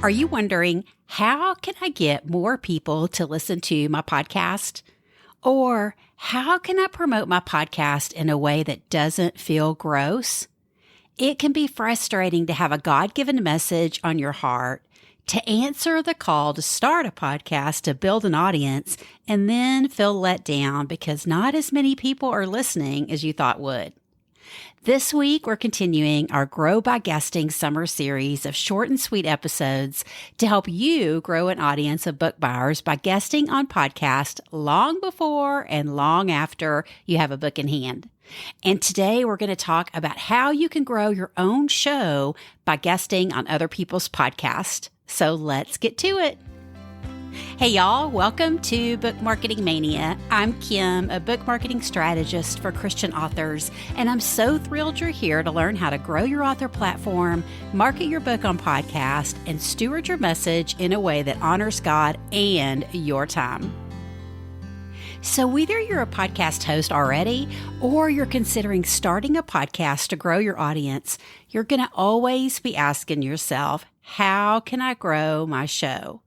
Are you wondering, how can I get more people to listen to my podcast? Or how can I promote my podcast in a way that doesn't feel gross? It can be frustrating to have a God-given message on your heart, to answer the call to start a podcast to build an audience, and then feel let down because not as many people are listening as you thought would. This week, we're continuing our Grow by Guesting summer series of short and sweet episodes to help you grow an audience of book buyers by guesting on podcasts long before and long after you have a book in hand. And today, we're going to talk about how you can grow your own show by guesting on other people's podcasts. So let's get to it. Hey y'all, welcome to Book Marketing Mania. I'm Kim, a book marketing strategist for Christian authors, and I'm so thrilled you're here to learn how to grow your author platform, market your book on podcast, and steward your message in a way that honors God and your time. So either you're a podcast host already or you're considering starting a podcast to grow your audience, you're going to always be asking yourself, how can I grow my show?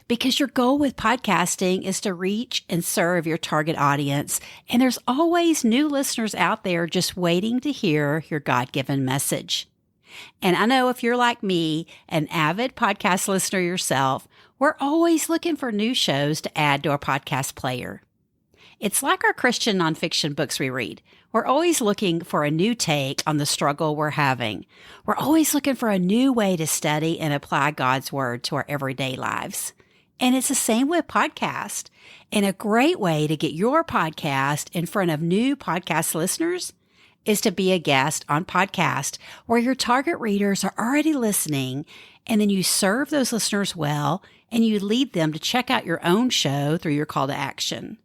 Because your goal with podcasting is to reach and serve your target audience. And there's always new listeners out there just waiting to hear your God-given message. And I know if you're like me, an avid podcast listener yourself, we're always looking for new shows to add to our podcast player. It's like our Christian nonfiction books we read. We're always looking for a new take on the struggle we're having. We're always looking for a new way to study and apply God's word to our everyday lives. And it's the same with podcast. And a great way to get your podcast in front of new podcast listeners is to be a guest on podcast where your target readers are already listening, and then you serve those listeners well and you lead them to check out your own show through your call to action.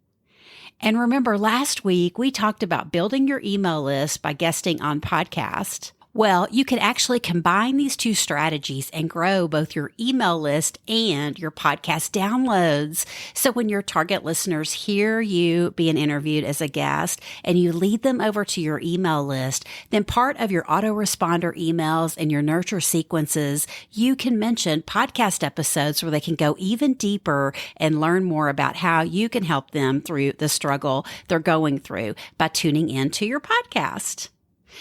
And remember, last week we talked about building your email list by guesting on podcast. Well, you can actually combine these two strategies and grow both your email list and your podcast downloads. So when your target listeners hear you being interviewed as a guest and you lead them over to your email list, then part of your autoresponder emails and your nurture sequences, you can mention podcast episodes where they can go even deeper and learn more about how you can help them through the struggle they're going through by tuning into your podcast.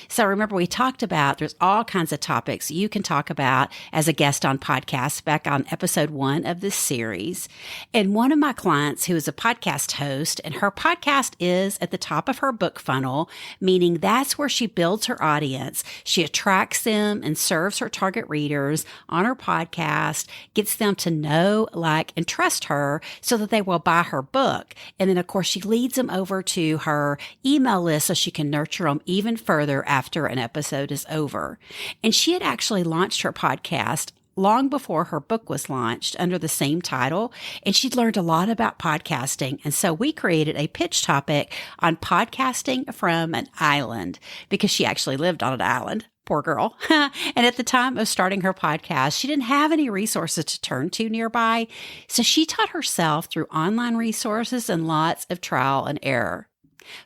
So remember, we talked about there's all kinds of topics you can talk about as a guest on podcasts back on episode 1 of this series. And one of my clients who is a podcast host, and her podcast is at the top of her book funnel, meaning that's where she builds her audience. She attracts them and serves her target readers on her podcast, gets them to know, like, and trust her so that they will buy her book. And then, of course, she leads them over to her email list so she can nurture them even further after an episode is over. And she had actually launched her podcast long before her book was launched under the same title, and she'd learned a lot about podcasting. And so we created a pitch topic on podcasting from an island because she actually lived on an island. Poor girl. And at the time of starting her podcast, she didn't have any resources to turn to nearby. So she taught herself through online resources and lots of trial and error.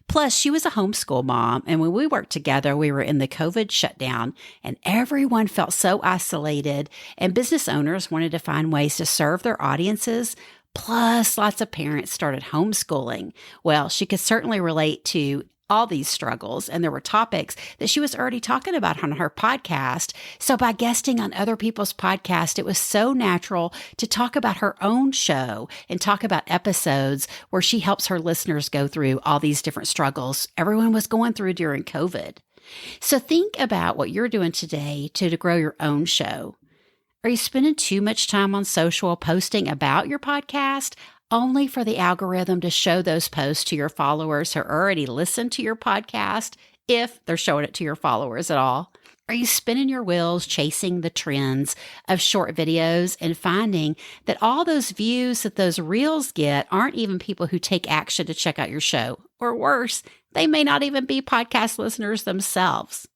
Plus, she was a homeschool mom, and when we worked together, we were in the COVID shutdown, and everyone felt so isolated, and business owners wanted to find ways to serve their audiences. Plus, lots of parents started homeschooling. Well, she could certainly relate to all these struggles, and there were topics that she was already talking about on her podcast. So by guesting on other people's podcasts, it was so natural to talk about her own show and talk about episodes where she helps her listeners go through all these different struggles everyone was going through during COVID. So think about what you're doing today to grow your own show. Are you spending too much time on social posting about your podcast, only for the algorithm to show those posts to your followers who already listen to your podcast, if they're showing it to your followers at all? Are you spinning your wheels chasing the trends of short videos and finding that all those views that those reels get aren't even people who take action to check out your show? Or worse, they may not even be podcast listeners themselves.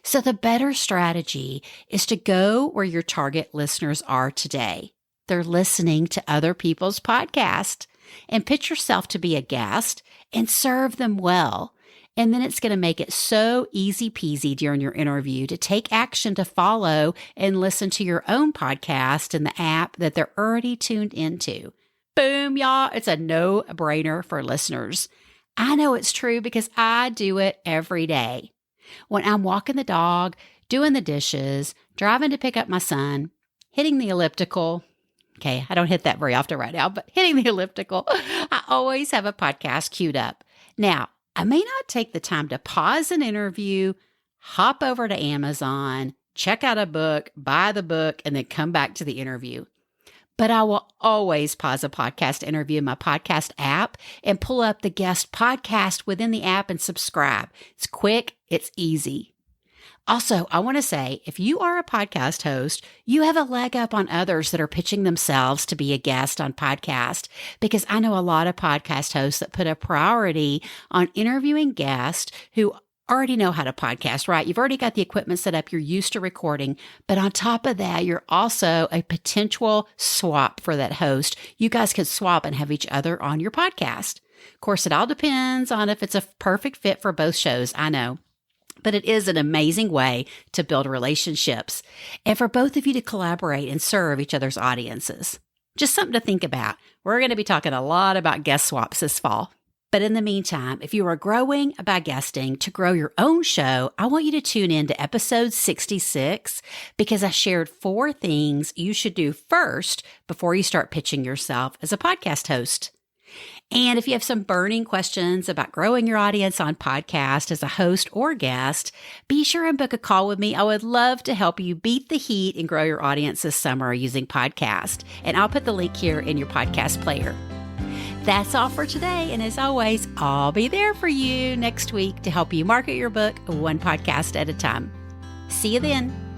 So the better strategy is to go where your target listeners are today. They're listening to other people's podcasts, and pitch yourself to be a guest and serve them well. And then it's going to make it so easy peasy during your interview to take action to follow and listen to your own podcast in the app that they're already tuned into. Boom, y'all. It's a no-brainer for listeners. I know it's true because I do it every day. When I'm walking the dog, doing the dishes, driving to pick up my son, hitting the elliptical. Okay, I don't hit that very often right now, but hitting the elliptical, I always have a podcast queued up. Now, I may not take the time to pause an interview, hop over to Amazon, check out a book, buy the book, and then come back to the interview. But I will always pause a podcast interview in my podcast app and pull up the guest podcast within the app and subscribe. It's quick, it's easy. Also, I want to say, if you are a podcast host, you have a leg up on others that are pitching themselves to be a guest on podcast, because I know a lot of podcast hosts that put a priority on interviewing guests who already know how to podcast, right? You've already got the equipment set up. You're used to recording. But on top of that, you're also a potential swap for that host. You guys could swap and have each other on your podcast. Of course, it all depends on if it's a perfect fit for both shows. I know. But it is an amazing way to build relationships and for both of you to collaborate and serve each other's audiences. Just something to think about. We're going to be talking a lot about guest swaps this fall. But in the meantime, if you are growing by guesting to grow your own show, I want you to tune in to episode 66 because I shared 4 things you should do first before you start pitching yourself as a podcast host. And if you have some burning questions about growing your audience on podcast as a host or guest, be sure and book a call with me. I would love to help you beat the heat and grow your audience this summer using podcast. And I'll put the link here in your podcast player. That's all for today. And as always, I'll be there for you next week to help you market your book one podcast at a time. See you then.